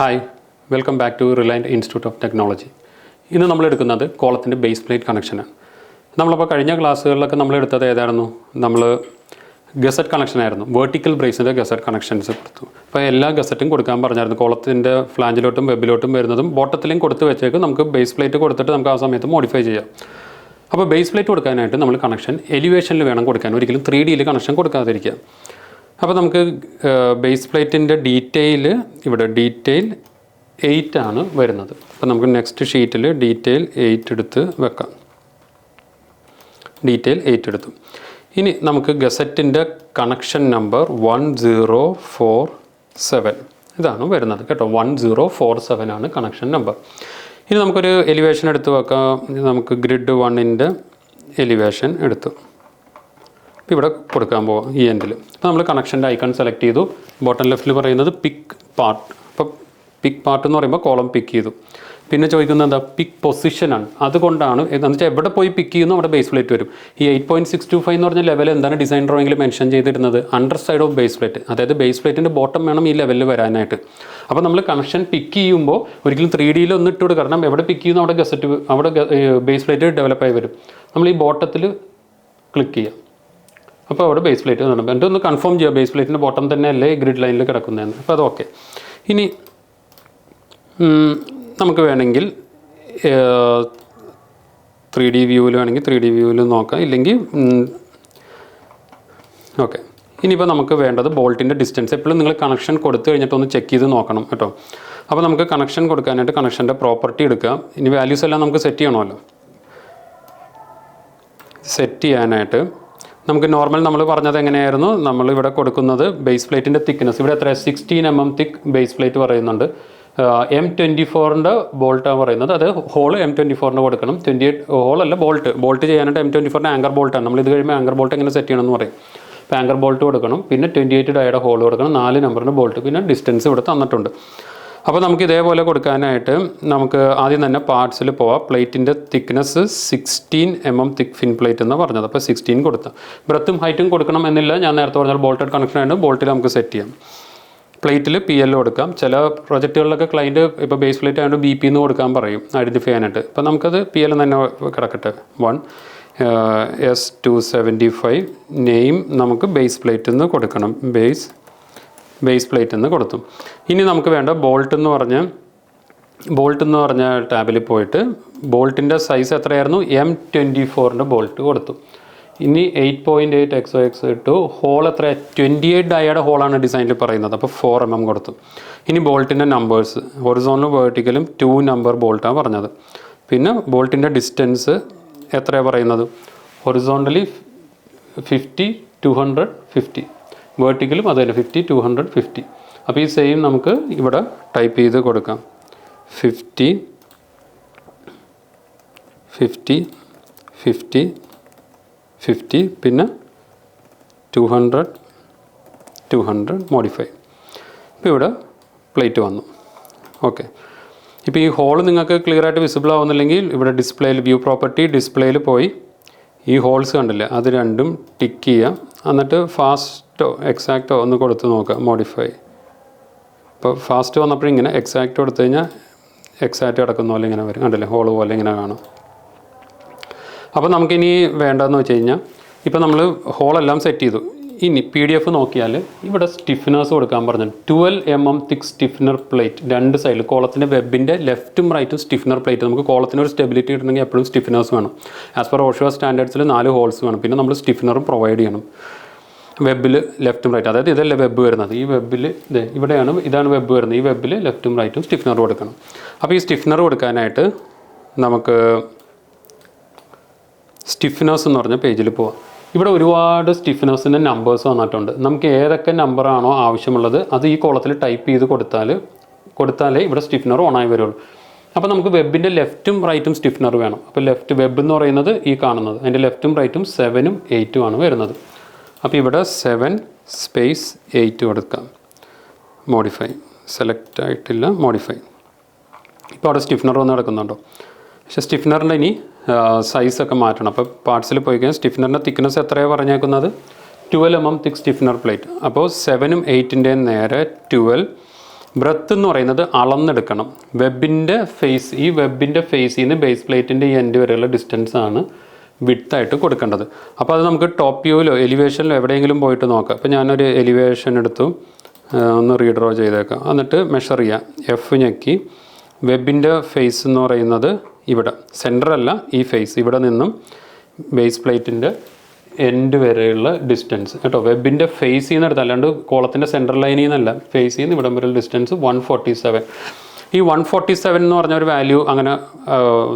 Hi, welcome back to Reliant Institute of Technology. ഇന്ന് നമ്മൾ എടുക്കുന്നത് കോളത്തിൻ്റെ ബേസ് പ്ലേറ്റ് കണക്ഷനാണ്. നമ്മളപ്പോൾ കഴിഞ്ഞ ക്ലാസ്സുകളിലൊക്കെ നമ്മൾ എടുത്തത് ഏതായിരുന്നു? നമ്മൾ ഗസറ്റ് കണക്ഷനായിരുന്നു. വെർട്ടിക്കൽ ബ്രേസിൻ്റെ ഗസറ്റ് കണക്ഷൻസ് കൊടുത്തു. അപ്പോൾ എല്ലാ ഗസറ്റും കൊടുക്കാൻ പറഞ്ഞായിരുന്നു. കോളത്തിൻ്റെ ഫ്ലാഞ്ചിലോട്ടും വെബിലോട്ടും വരുന്നതും ബോട്ടത്തിലും കൊടുത്ത് വെച്ചേക്കും. നമുക്ക് ബേസ് പ്ലേറ്റ് കൊടുത്തിട്ട് നമുക്ക് ആ സമയത്ത് മോഡിഫൈ ചെയ്യാം. അപ്പോൾ ബേസ് പ്ലേറ്റ് കൊടുക്കാനായിട്ട് നമ്മൾ കണക്ഷൻ എലിവേഷനിൽ വേണം കൊടുക്കാൻ, ഒരിക്കലും 3Dയിൽ കണക്ഷൻ കൊടുക്കാതിരിക്കുക. അപ്പോൾ നമുക്ക് ബേസ് പ്ലേറ്റിൻ്റെ ഡീറ്റെയിൽ ഇവിടെ ഡീറ്റെയിൽ 8 ആണ് വരുന്നത്. അപ്പോൾ നമുക്ക് നെക്സ്റ്റ് ഷീറ്റിൽ ഡീറ്റെയിൽ 8 എടുത്ത് വെക്കാം. ഡീറ്റെയിൽ 8 എടുത്തു. ഇനി നമുക്ക് ഗസറ്റിൻ്റെ കണക്ഷൻ നമ്പർ 1047 ഇതാണ് വരുന്നത് കേട്ടോ. 1047 ആണ് കണക്ഷൻ നമ്പർ. ഇനി നമുക്കൊരു എലിവേഷൻ എടുത്ത് വെക്കാം. നമുക്ക് ഗ്രിഡ് 1ൻ്റെ എലിവേഷൻ എടുത്തു. ഇപ്പോൾ ഇവിടെ കൊടുക്കാൻ പോവാം ഈ എൻഡിൽ. അപ്പോൾ നമ്മൾ കണക്ഷൻ്റെ ഐക്കൺ സെലക്ട് ചെയ്തു. ബോട്ടം ലെഫ്റ്റിൽ പറയുന്നത് പിക്ക് പാർട്ട്. അപ്പോൾ പിക്ക് പാർട്ട് എന്ന് പറയുമ്പോൾ കോളം പിക്ക് ചെയ്തു. പിന്നെ ചോദിക്കുന്നത് എന്താ? പിക്ക് പൊസിഷനാണ്. അതുകൊണ്ടാണ് എന്ന് വെച്ചാൽ എവിടെ പോയി പിക്ക് ചെയ്യുന്നു അവിടെ ബേസ് പ്ലേറ്റ് വരും. ഈ 8.625 എന്ന് പറഞ്ഞ ലെവൽ എന്താണ് ഡിസൈൻ ഡ്രോയിങ്ങിൽ മെൻഷൻ ചെയ്തിരുന്നത്? Under side of base plate, അതായത് ബേസ് പ്ലേറ്റിൻ്റെ ബോട്ടം വേണം ഈ ലെവലിൽ വരാനായിട്ട്. അപ്പോൾ നമ്മൾ കണക്ഷൻ പിക്ക് ചെയ്യുമ്പോൾ ഒരിക്കലും 3Dയിൽ ഒന്നും ഇട്ട് കൊടുക്കുക. കാരണം എവിടെ പിക്ക് ചെയ്യുന്നു അവിടെ ഗസറ്റ് അവിടെ ബേസ് പ്ലേറ്റ് ഡെവലപ്പായി വരും. നമ്മൾ ഈ ബോട്ടത്തിൽ ക്ലിക്ക് ചെയ്യാം. അപ്പോൾ അവിടെ ബേസ് പ്ലേറ്റ് നടക്കും. എന്നിട്ട് ഒന്ന് കൺഫേം ചെയ്യുക ബേസ് പ്ലേറ്റിൻ്റെ ബോട്ടം തന്നെ അല്ലേ ഗ്രിഡ് ലൈനിൽ കിടക്കുന്നതെന്ന്. അപ്പോൾ അത് ഓക്കെ. ഇനി നമുക്ക് വേണമെങ്കിൽ 3D വ്യൂവിൽ വേണമെങ്കിൽ 3D വ്യൂവിൽ നോക്കാം, ഇല്ലെങ്കിൽ ഓക്കെ. ഇനിയിപ്പോൾ നമുക്ക് വേണ്ടത് ബോൾട്ടിൻ്റെ ഡിസ്റ്റൻസ്. എപ്പോഴും നിങ്ങൾ കണക്ഷൻ കൊടുത്തു കഴിഞ്ഞിട്ട് ഒന്ന് ചെക്ക് ചെയ്ത് നോക്കണം കേട്ടോ. അപ്പോൾ നമുക്ക് കണക്ഷൻ കൊടുക്കാനായിട്ട് കണക്ഷൻ്റെ പ്രോപ്പർട്ടി എടുക്കാം. ഇനി വാല്യൂസ് എല്ലാം നമുക്ക് സെറ്റ് ചെയ്യണമല്ലോ. സെറ്റ് ചെയ്യാനായിട്ട് നമുക്ക് നോർമൽ നമ്മൾ പറഞ്ഞത് എങ്ങനെയായിരുന്നു? നമ്മൾ ഇവിടെ കൊടുക്കുന്നത് ബേസ് പ്ലേറ്റിൻ്റെ തിക്നെസ്. ഇവിടെ എത്ര 16 mm തിക്ക് ബേസ് പ്ലേറ്റ് പറയുന്നുണ്ട്. M24ൻ്റെ ബോൾട്ടാണ് പറയുന്നത്. അത് ഹോൾ M24ൻ്റെ കൊടുക്കണം. 28 ഹോളല്ല ബോൾട്ട് ചെയ്യാനായിട്ട് M24ൻ്റെ ആങ്കർ ബോൾട്ടാണ്. നമ്മൾ ഇത് കഴിയുമ്പോൾ ആങ്കർ ബോൾട്ട് എങ്ങനെ സെറ്റ് ചെയ്യണമെന്ന് പറയും. അപ്പോൾ ആങ്കർ ബോൾട്ട് കൊടുക്കണം. പിന്നെ 28 ഡയയുടെ ഹോൾ കൊടുക്കണം. 4 നമ്പറിൻ്റെ ബോൾട്ട്. പിന്നെ ഡിസ്റ്റൻസ് ഇവിടെ തന്നിട്ടുണ്ട്. അപ്പോൾ നമുക്ക് ഇതേപോലെ കൊടുക്കാനായിട്ട് നമുക്ക് ആദ്യം തന്നെ പാർട്സിൽ പോവാം. പ്ലേറ്റിൻ്റെ തിക്നെസ് 16 mm തിക്ക് ഫിൻ പ്ലേറ്റ് എന്ന് പറഞ്ഞത്. അപ്പോൾ 16 കൊടുത്താൽ ബ്രെത്തും ഹൈറ്റും കൊടുക്കണം എന്നില്ല. ഞാൻ നേരത്തെ പറഞ്ഞാൽ ബോൾട്ടഡ് കണക്ഷൻ ആയിട്ട് ബോൾട്ടിൽ നമുക്ക് സെറ്റ് ചെയ്യാം. പ്ലേറ്റിൽ PL കൊടുക്കാം. ചില പ്രൊജക്റ്റുകളിലൊക്കെ ക്ലൈൻറ്റ് ഇപ്പോൾ ബേസ് പ്ലേറ്റ് ആയതുകൊണ്ട് BP എന്ന് കൊടുക്കാൻ പറയും ഐഡൻറ്റിഫൈ ചെയ്യാനായിട്ട്. അപ്പോൾ നമുക്കത് PL തന്നെ കിടക്കട്ടെ. 1 S275 നെയിം നമുക്ക് ബേസ് പ്ലേറ്റ് എന്ന് കൊടുക്കണം. ബേസ് പ്ലേറ്റ് എന്ന് കൊടുത്തു. ഇനി നമുക്ക് വേണ്ട ബോൾട്ട് എന്ന് പറഞ്ഞ ടാബിൽ പോയിട്ട് ബോൾട്ടിൻ്റെ സൈസ് എത്രയായിരുന്നു? M24ൻ്റെ ബോൾട്ട് കൊടുത്തു. ഇനി 8.8 XOX ഇട്ടു. ഹോൾ എത്ര? 28 ഡയയുടെ ഹോളാണ് ഡിസൈനിൽ പറയുന്നത്. അപ്പോൾ 4 mm കൊടുത്തു. ഇനി ബോൾട്ടിൻ്റെ നമ്പേഴ്സ് ഹൊറിസോണലും വേർട്ടിക്കലും 2 നമ്പർ ബോൾട്ടാണ് പറഞ്ഞത്. പിന്നെ ബോൾട്ടിൻ്റെ ഡിസ്റ്റൻസ് എത്രയാണ് പറയുന്നത്? ഹൊറിസോണ്ടലി 50 200 50, വേർട്ടിക്കലും അതുതന്നെ 50 200 50. അപ്പോൾ ഈ സെയിം നമുക്ക് ഇവിടെ ടൈപ്പ് ചെയ്ത് കൊടുക്കാം. 50 50 50 50 പിന്നെ 200 200 മോഡിഫൈ. ഇപ്പോൾ ഇവിടെ പ്ലേറ്റ് വന്നു. ഓക്കെ. ഇപ്പോൾ ഈ ഹോൾ നിങ്ങൾക്ക് ക്ലിയർ ആയിട്ട് വിസിബിൾ ആവുന്നില്ലെങ്കിൽ ഇവിടെ ഡിസ്പ്ലേയിൽ വ്യൂ പ്രോപ്പർട്ടി ഡിസ്പ്ലേയിൽ പോയി ഈ ഹോൾസ് കണ്ടില്ലേ അത് രണ്ടും ടിക്ക് ചെയ്യാം. എന്നിട്ട് ഫാസ്റ്റോ എക്സാക്റ്റോ ഒന്ന് കൊടുത്ത് നോക്കുക. മോഡിഫൈ. ഇപ്പോൾ ഫാസ്റ്റ് വന്നപ്പോൾ ഇങ്ങനെ എക്സാക്റ്റ് കൊടുത്തു കഴിഞ്ഞാൽ എക്സാക്റ്റ് കിടക്കുന്ന പോലെ ഇങ്ങനെ വരും. കണ്ടില്ലേ ഹോൾ പോലെ ഇങ്ങനെ കാണും. അപ്പോൾ നമുക്കിനി വേണ്ടതെന്ന് വെച്ച് കഴിഞ്ഞാൽ ഇപ്പോൾ നമ്മൾ ഹോളെല്ലാം സെറ്റ് ചെയ്തു. ഇനി PDF നോക്കിയാൽ ഇവിടെ സ്റ്റിഫ്നേഴ്സ് കൊടുക്കാൻ പറഞ്ഞു. 12 mm തിക്ക് സ്റ്റിഫ്നർ പ്ലേറ്റ് രണ്ട് സൈഡിൽ. കോളത്തിൻ്റെ വെബിൻ്റെ ലെഫ്റ്റും റൈറ്റും സ്റ്റിഫ്നർ പ്ലേറ്റ്. നമുക്ക് കോളത്തിന് ഒരു സ്റ്റെബിലിറ്റി കിട്ടണമെങ്കിൽ എപ്പോഴും സ്റ്റിഫ്നേഴ്സ് വേണം. ആസ് പെർ ഓഷോ സ്റ്റാൻഡേർഡ്സിൽ 4 ഹോൾസ് വേണം. പിന്നെ നമ്മൾ സ്റ്റിഫ്നറും പ്രൊവൈഡ് ചെയ്യണം വെബിൽ ലെഫ്റ്റും റൈറ്റും. അതായത് ഇതല്ലേ വെബ് വരുന്നത്. ഈ വെബിൽ ഇതാണ് വെബ് വരുന്നത്. ഈ വെബിൽ ലെഫ്റ്റും റൈറ്റും സ്റ്റിഫ്നർ കൊടുക്കണം. അപ്പോൾ ഈ സ്റ്റിഫ്നർ കൊടുക്കാനായിട്ട് നമുക്ക് സ്റ്റിഫ്നേഴ്സ് എന്ന് പറഞ്ഞ പേജിൽ പോവാം. ഇവിടെ ഒരുപാട് സ്റ്റിഫ്നേഴ്സിൻ്റെ നമ്പേഴ്സ് വന്നിട്ടുണ്ട്. നമുക്ക് ഏതൊക്കെ നമ്പറാണോ ആവശ്യമുള്ളത് അത് ഈ കോളത്തിൽ ടൈപ്പ് ചെയ്ത് കൊടുത്താലേ ഇവിടെ സ്റ്റിഫ്നർ ഓണായി വരുള്ളൂ. അപ്പോൾ നമുക്ക് വെബിൻ്റെ ലെഫ്റ്റും റൈറ്റും സ്റ്റിഫ്നർ വേണം. അപ്പോൾ ലെഫ്റ്റ് വെബ് എന്ന് പറയുന്നത് ഈ കാണുന്നത്. അതിൻ്റെ ലെഫ്റ്റും റൈറ്റും 7ഉം 8ഉം ആണ് വരുന്നത്. അപ്പോൾ ഇവിടെ 7 സ്പേസ് 8 കൊടുക്കാം. മോഡിഫൈ സെലക്ട് ആയിട്ടില്ല. മോഡിഫൈ. ഇപ്പോൾ അവിടെ സ്റ്റിഫ്നർ വന്ന് കിടക്കുന്നുണ്ടോ? പക്ഷേ സ്റ്റിഫ്നറിൻ്റെ ഇനി സൈസൊക്കെ മാറ്റണം. അപ്പോൾ പാർട്സിൽ പോയി കഴിഞ്ഞാൽ സ്റ്റിഫ്നറിൻ്റെ തിക്നെസ് എത്രയാണ് പറഞ്ഞേക്കുന്നത്? 12 mm തിക്ക് സ്റ്റിഫ്നർ പ്ലേറ്റ്. അപ്പോൾ 7ഉം 8ൻ്റെയും നേരെ 12 ബ്രെത്ത് എന്ന് പറയുന്നത് അളന്നെടുക്കണം. വെബിൻ്റെ ഫേസ്, ഈ വെബിൻ്റെ ഫേസിൽ നിന്ന് ബേസ് പ്ലേറ്റിൻ്റെ ഈ എൻഡ് വരെയുള്ള ഡിസ്റ്റൻസ് ആണ് വിഡ്ത്തായിട്ട് കൊടുക്കേണ്ടത്. അപ്പോൾ അത് നമുക്ക് ടോപ്പ് വ്യൂവിലോ എലിവേഷനിലോ എവിടെയെങ്കിലും പോയിട്ട് നോക്കാം. അപ്പോൾ ഞാനൊരു എലിവേഷൻ എടുത്തു, ഒന്ന് റീഡ്രോ ചെയ്തേക്കാം. എന്നിട്ട് മെഷർ ചെയ്യാം. എഫ് ഞെക്കി വെബിൻ്റെ ഫേസ് എന്ന് പറയുന്നത് ഇവിടെ സെൻറ്ററല്ല, ഈ ഫേസ് ഇവിടെ നിന്നും ബേസ് പ്ലേറ്റിൻ്റെ എൻഡ് വരെയുള്ള ഡിസ്റ്റൻസ് കേട്ടോ. വെബിൻ്റെ ഫേസിൽ നിന്ന് എടുത്താൽ, അല്ലാണ്ട് കോളത്തിൻ്റെ സെൻട്രൽ ലൈനിൽ നിന്നല്ല, ഫേസിൽ നിന്ന് ഇവിടം വരെയുള്ള ഡിസ്റ്റൻസ് 147. ഈ 147 എന്ന് പറഞ്ഞ ഒരു വാല്യൂ അങ്ങനെ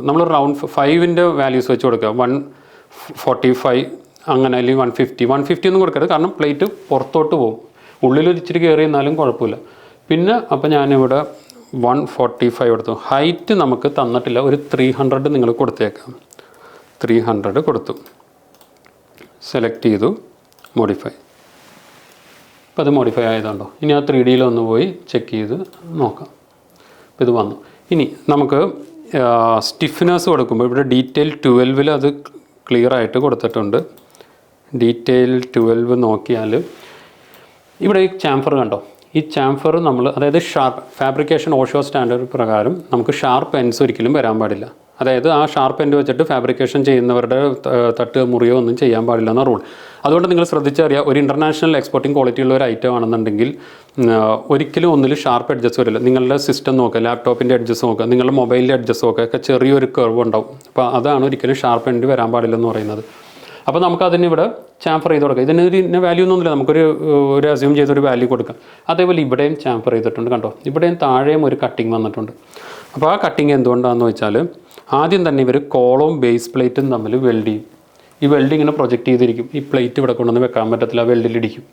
നമ്മൾ റൗണ്ട് 5ൻ്റെ വാല്യൂസ് വെച്ച് കൊടുക്കുക. 145 അങ്ങനെ, അല്ലെങ്കിൽ 150 ഒന്നും കൊടുക്കരുത്, കാരണം പ്ലേറ്റ് പുറത്തോട്ട് പോകും. ഉള്ളിൽ ഇച്ചിരി കയറി എന്നാലും കുഴപ്പമില്ല. പിന്നെ അപ്പോൾ ഞാനിവിടെ 145 എടുത്തു. ഹൈറ്റ് നമുക്ക് തന്നിട്ടില്ല, ഒരു 300 നിങ്ങൾ കൊടുത്തേക്കാം. 300 കൊടുത്തു, സെലക്ട് ചെയ്തു, മോഡിഫൈ. അപ്പോൾ അത് മോഡിഫൈ ആയതുണ്ടോ. ഇനി ആ 3Dയിൽ ഒന്ന് പോയി ചെക്ക് ചെയ്ത് നോക്കാം. അപ്പോൾ ഇത് വന്നു. ഇനി നമുക്ക് സ്റ്റിഫ്നെസ് കൊടുക്കുമ്പോൾ ഇവിടെ ഡീറ്റെയിൽ 12 അത് ക്ലിയർ ആയിട്ട് കൊടുത്തിട്ടുണ്ട്. ഡീറ്റെയിൽ 12 നോക്കിയാൽ ഇവിടെ ഈ ചാംഫർ കണ്ടോ. ഈ ചാംഫർ നമ്മൾ, അതായത് ഷാർപ്പ് ഫാബ്രിക്കേഷൻ ഓഷോ സ്റ്റാൻഡേർഡ് പ്രകാരം നമുക്ക് ഷാർപ്പ് എൻഡ്സ് ഒരിക്കലും വരാൻ പാടില്ല. അതായത് ആ ഷാർപ്പ് എൻഡ് വെച്ചിട്ട് ഫാബ്രിക്കേഷൻ ചെയ്യുന്നവരുടെ തട്ട് മുറിയോ ഒന്നും ചെയ്യാൻ പാടില്ല എന്ന റൂൾ. അതുകൊണ്ട് നിങ്ങൾ ശ്രദ്ധിച്ചറിയാം, ഒരു ഇൻ്റർനാഷണൽ എക്സ്പോർട്ടിംഗ് ക്വാളിറ്റി ഉള്ള ഒരു ഐറ്റം ആണെന്നുണ്ടെങ്കിൽ ഒരിക്കലും ഒന്നിൽ ഷാർപ്പ് എഡ്ജസ് വരില്ല. നിങ്ങളുടെ സിസ്റ്റം നോക്കുക, ലാപ്ടോപ്പിൻ്റെ എഡ്ജസ് നോക്കുക, നിങ്ങളുടെ മൊബൈലിൻ്റെ എഡ്ജസ് നോക്കുക, ഒക്കെ ചെറിയൊരു കർവ് ഉണ്ടാവും. അപ്പോൾ അതാണ് ഒരിക്കലും ഷാർപ്പ് എൻഡ് വരാൻ പാടില്ലെന്ന് പറയുന്നത്. അപ്പോൾ നമുക്കതിന് ഇവിടെ ചാംഫർ ചെയ്ത് കൊടുക്കാം. ഇതിനൊരു ഇന്ന വാല്യൂ ഒന്നുമില്ല, നമുക്കൊരു അസ്യൂം ചെയ്തൊരു വാല്യൂ കൊടുക്കാം. അതേപോലെ ഇവിടെയും ചാംഫർ ചെയ്തിട്ടുണ്ട് കണ്ടോ. ഇവിടെയും താഴെയും ഒരു കട്ടിങ് വന്നിട്ടുണ്ട്. അപ്പോൾ ആ കട്ടിങ് എന്തുകൊണ്ടാണെന്ന് വെച്ചാൽ, ആദ്യം തന്നെ ഇവർ കോളവും ബേസ് പ്ലേറ്റും തമ്മിൽ വെൽഡ് ചെയ്യും. ഈ വെൽഡ് ഇങ്ങനെ പ്രൊജക്റ്റ് ചെയ്തിരിക്കും. ഈ പ്ലേറ്റ് ഇവിടെ കൊണ്ടുവന്ന് വെക്കാൻ പറ്റത്തില്ല, വെൽഡിലിടിക്കും.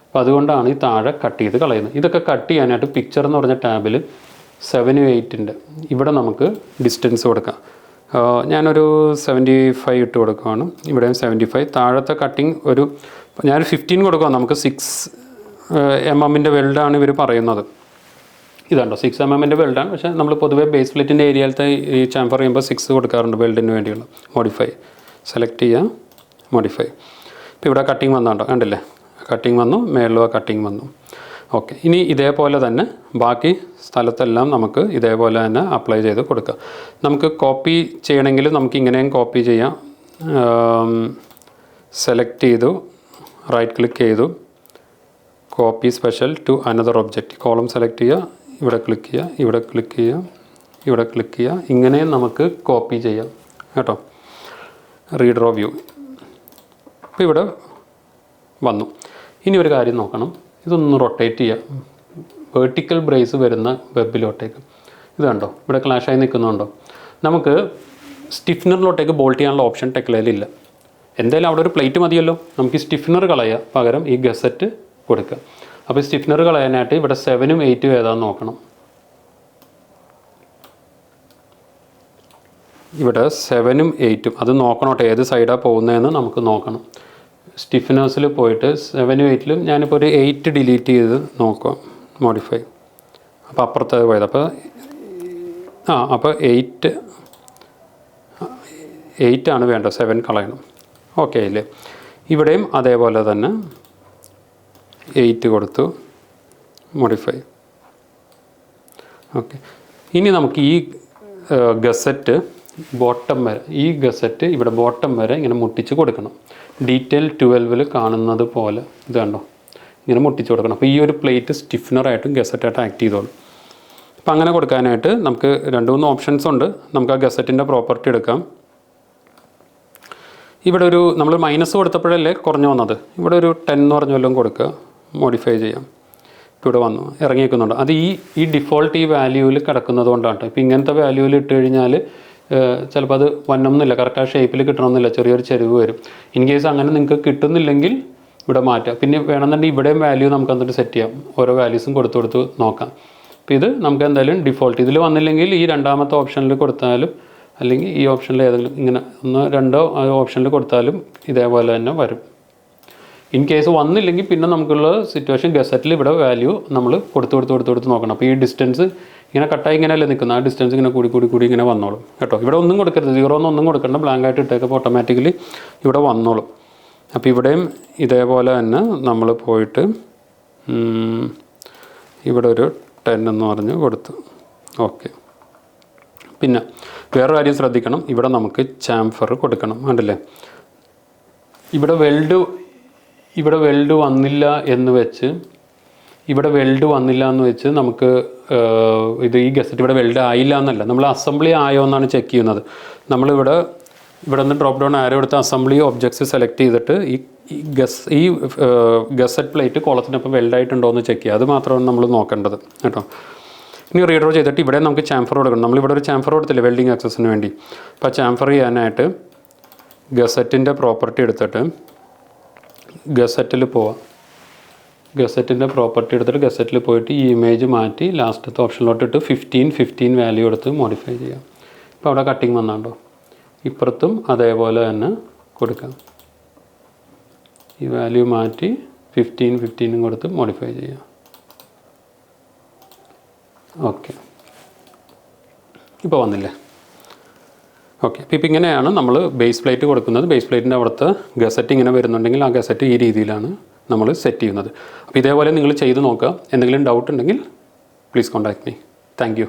അപ്പോൾ അതുകൊണ്ടാണ് ഈ താഴെ കട്ട് ചെയ്ത് കളയുന്നത്. ഇതൊക്കെ കട്ട് ചെയ്യാനായിട്ട് പിക്ചർ എന്ന് പറഞ്ഞ ടാബിൽ 7, 8 ഇവിടെ നമുക്ക് ഡിസ്റ്റൻസ് കൊടുക്കാം. ഞാനൊരു 75 ഇട്ട് കൊടുക്കുകയാണ്. ഇവിടെയും 75. താഴത്തെ കട്ടിങ് ഞാനൊരു 15 കൊടുക്കുക. നമുക്ക് 6 mm വെൽഡാണ് ഇവർ പറയുന്നത്. ഇതുണ്ടോ 6 mm വെൽഡാണ്. പക്ഷേ നമ്മൾ പൊതുവേ ബേസ് പ്ലേറ്റിൻ്റെ ഏരിയയിലത്തെ ഈ ചാംഫർ ചെയ്യുമ്പോൾ 6 കൊടുക്കാറുണ്ട് വെൽഡിന് വേണ്ടിയുള്ള. മോഡിഫൈ സെലക്ട് ചെയ്യുക, മോഡിഫൈ. ഇപ്പോൾ ഇവിടെ കട്ടിങ് വന്നുണ്ടോ, കണ്ടില്ലേ, കട്ടിങ് വന്നു, മേളിലും ആ കട്ടിങ് വന്നു. ഓക്കെ. ഇനി ഇതേപോലെ തന്നെ ബാക്കി സ്ഥലത്തെല്ലാം നമുക്ക് ഇതേപോലെ തന്നെ അപ്ലൈ ചെയ്ത് കൊടുക്കുക. നമുക്ക് കോപ്പി ചെയ്യണമെങ്കിൽ നമുക്ക് ഇങ്ങനെയും കോപ്പി ചെയ്യാം. സെലക്ട് ചെയ്തു, റൈറ്റ് ക്ലിക്ക് ചെയ്തു, copy special to another object, column select ചെയ്യുക, ഇവിടെ ക്ലിക്ക് ചെയ്യുക, ഇവിടെ ക്ലിക്ക് ചെയ്യുക, ഇവിടെ ക്ലിക്ക് ചെയ്യുക. ഇങ്ങനെയും നമുക്ക് കോപ്പി ചെയ്യാം കേട്ടോ. റീഡർ ഓഫ് വ്യൂ ഇപ്പോൾ ഇവിടെ വന്നു. ഇനി ഒരു കാര്യം നോക്കണം, ഇതൊന്ന് റൊട്ടേറ്റ് ചെയ്യാം. വേർട്ടിക്കൽ ബ്രേസ് വരുന്ന വെബിലോട്ടേക്ക് ഇത് കണ്ടോ, ഇവിടെ ക്ലാഷായി നിൽക്കുന്നുണ്ടോ. നമുക്ക് സ്റ്റിഫ്നറിലോട്ടേക്ക് ബോൾട്ട് ചെയ്യാനുള്ള ഓപ്ഷൻ ടെക്ലയിലില്ല. എന്തായാലും അവിടെ ഒരു പ്ലേറ്റ് മതിയല്ലോ. നമുക്ക് ഈ സ്റ്റിഫ്നർ കളയുക, പകരം ഈ ഗസറ്റ് കൊടുക്കുക. അപ്പോൾ സ്റ്റിഫ്നർ കളയാനായിട്ട് ഇവിടെ 7, 8 ഏതാണെന്ന് നോക്കണം. ഇവിടെ 7, 8 അത് നോക്കണോട്ടെ, ഏത് സൈഡാണ് പോകുന്നതെന്ന് നമുക്ക് നോക്കണം. സ്റ്റിഫ്നേഴ്സിൽ പോയിട്ട് 7, 8 ഞാനിപ്പോൾ ഒരു 8 ഡിലീറ്റ് ചെയ്ത് നോക്കുക, മോഡിഫൈ. അപ്പോൾ അപ്പുറത്തെ പോയത്. അപ്പോൾ 8 ആണ് വേണ്ടത്, 7 കളയണം. ഓക്കെ അല്ലേ. ഇവിടെയും അതേപോലെ തന്നെ 8 കൊടുത്തു, മോഡിഫൈ. ഓക്കെ. ഇനി നമുക്ക് ഈ ഗസറ്റ് ബോട്ടം വരെ, ഈ ഗസറ്റ് ഇവിടെ ബോട്ടം വരെ ഇങ്ങനെ മുട്ടിച്ച് കൊടുക്കണം. ഡീറ്റെയിൽ 12 കാണുന്നത് പോലെ ഇത് കണ്ടോ, ഇങ്ങനെ മുട്ടിച്ച് കൊടുക്കണം. അപ്പോൾ ഈ ഒരു പ്ലേറ്റ് സ്റ്റിഫ്നറായിട്ടും ഗസറ്റായിട്ടും ആക്ട് ചെയ്തോളും. അപ്പോൾ അങ്ങനെ കൊടുക്കാനായിട്ട് നമുക്ക് 2-3 ഓപ്ഷൻസ് ഉണ്ട്. നമുക്ക് ആ ഗസറ്റിൻ്റെ പ്രോപ്പർട്ടി എടുക്കാം. ഇവിടെ നമ്മൾ മൈനസ് കൊടുത്തപ്പോഴല്ലേ കുറഞ്ഞു വന്നത്, ഇവിടെ ഒരു 10 എന്ന് പറഞ്ഞ വല്ലതും കൊടുക്കുക, മോഡിഫൈ ചെയ്യാം. ഇപ്പോൾ ഇവിടെ വന്നു, ഇറങ്ങി വെക്കുന്നുണ്ട്. അത് ഈ ഡിഫോൾട്ട് ഈ വാല്യൂവിൽ കിടക്കുന്നത് കൊണ്ടാണ്. ഇപ്പോൾ ഇങ്ങനത്തെ വാല്യൂവിൽ ഇട്ട് കഴിഞ്ഞാൽ ചിലപ്പോൾ അത് വന്നൊന്നുമില്ല, കറക്റ്റ് ആ ഷേപ്പിൽ കിട്ടണമെന്നില്ല, ചെറിയൊരു ചെരിവ് വരും. ഇൻ കേസ് അങ്ങനെ നിങ്ങൾക്ക് കിട്ടുന്നില്ലെങ്കിൽ ഇവിടെ മാറ്റാം. പിന്നെ വേണമെന്നുണ്ടെങ്കിൽ ഇവിടെയും വാല്യൂ നമുക്ക് എന്നിട്ട് സെറ്റ് ചെയ്യാം. ഓരോ വാല്യൂസും കൊടുത്ത് നോക്കാം. അപ്പോൾ ഇത് നമുക്ക് എന്തായാലും ഡിഫോൾട്ട് ഇതിൽ വന്നില്ലെങ്കിൽ ഈ രണ്ടാമത്തെ ഓപ്ഷനിൽ കൊടുത്താലും, അല്ലെങ്കിൽ ഈ ഓപ്ഷനിൽ ഏതെങ്കിലും ഇങ്ങനെ 1-2 ഓപ്ഷനിൽ കൊടുത്താലും ഇതേപോലെ തന്നെ വരും. ഇൻ കേസ് വന്നില്ലെങ്കിൽ പിന്നെ നമുക്കുള്ള സിറ്റുവേഷൻ ഗസറ്റിൽ ഇവിടെ വാല്യൂ നമ്മൾ കൊടുത്ത് നോക്കണം. അപ്പോൾ ഈ ഡിസ്റ്റൻസ് ഇങ്ങനെ കട്ടായി ഇങ്ങനെയല്ലേ നിൽക്കുന്നത്, ആ ഡിസ്റ്റൻസ് ഇങ്ങനെ കൂടി ഇങ്ങനെ വന്നോളും കേട്ടോ. ഇവിടെ ഒന്നും കൊടുക്കരുത്, 0 ഒന്നും കൊടുക്കണ്ട, ബ്ലാങ്ക് ആയിട്ട് ഇട്ടേക്കപ്പോൾ ഓട്ടോമാറ്റിക്കലി ഇവിടെ വന്നോളും. അപ്പോൾ ഇവിടെയും ഇതേപോലെ തന്നെ നമ്മൾ പോയിട്ട് ഇവിടെ ഒരു 10 എന്ന് പറഞ്ഞ് കൊടുത്തു. ഓക്കെ. പിന്നെ വേറൊരു കാര്യം ശ്രദ്ധിക്കണം, ഇവിടെ നമുക്ക് ചാംഫർ കൊടുക്കണം. കണ്ടില്ലേ, ഇവിടെ വെൽഡ് വന്നില്ല എന്ന് വെച്ച് നമുക്ക് ഇത് ഈ ഗസറ്റ് ഇവിടെ വെൽഡ് ആയില്ല എന്നല്ല, നമ്മൾ അസംബ്ലി ആയോ എന്നാണ് ചെക്ക് ചെയ്യുന്നത്. നമ്മളിവിടെ നിന്ന് ഡ്രോപ്പ് ഡൗൺ ആരോ എടുത്ത് അസംബ്ലി ഒബ്ജക്ട്സ് സെലക്ട് ചെയ്തിട്ട് ഈ ഗസറ്റ് പ്ലേറ്റ് കോളത്തിനൊപ്പം വെൽഡായിട്ടുണ്ടോ എന്ന് ചെക്ക് ചെയ്യുക. അത് മാത്രമാണ് നമ്മൾ നോക്കേണ്ടത് കേട്ടോ. ഇനി റീഡ്രോ ചെയ്തിട്ട് ഇവിടെ നമുക്ക് ചാംഫർ കൊടുക്കണം. നമ്മളിവിടെ ഒരു ചാംഫർ കൊടുത്തില്ലേ വെൽഡിങ് ആക്സസിന് വേണ്ടി. അപ്പോൾ ചാംഫർ ചെയ്യാനായിട്ട് ഗസറ്റിൻ്റെ പ്രോപ്പർട്ടി എടുത്തിട്ട് ഗസറ്റിൽ പോവാം. ഗസറ്റിൻ്റെ പ്രോപ്പർട്ടി എടുത്തിട്ട് ഗസറ്റിൽ പോയിട്ട് ഈ ഇമേജ് മാറ്റി ലാസ്റ്റത്തെ ഓപ്ഷനിലോട്ട് ഇട്ട് 15 വാല്യൂ എടുത്ത് മോഡിഫൈ ചെയ്യാം. ഇപ്പോൾ അവിടെ കട്ടിങ് വന്നാണ്ടോ, ഇപ്പുറത്തും അതേപോലെ തന്നെ കൊടുക്കാം. ഈ വാല്യൂ മാറ്റി 15 കൊടുത്ത് മോഡിഫൈ ചെയ്യാം. ഓക്കെ, ഇപ്പോൾ വന്നില്ലേ? ഓക്കെ. അപ്പോൾ ഇങ്ങനെയാണ് നമ്മൾ ബേസ് പ്ലേറ്റ് കൊടുക്കുന്നത്. ബേസ് പ്ലേറ്റിൻ്റെ അവിടുത്തെ ഗസറ്റ് ഇങ്ങനെ വരുന്നുണ്ടെങ്കിൽ ആ ഗസറ്റ് ഈ രീതിയിലാണ് നമ്മൾ സെറ്റ് ചെയ്യുന്നത്. അപ്പോൾ ഇതേപോലെ നിങ്ങൾ ചെയ്ത് നോക്കുക. എന്തെങ്കിലും ഡൗട്ട് ഉണ്ടെങ്കിൽ please contact me. Thank you.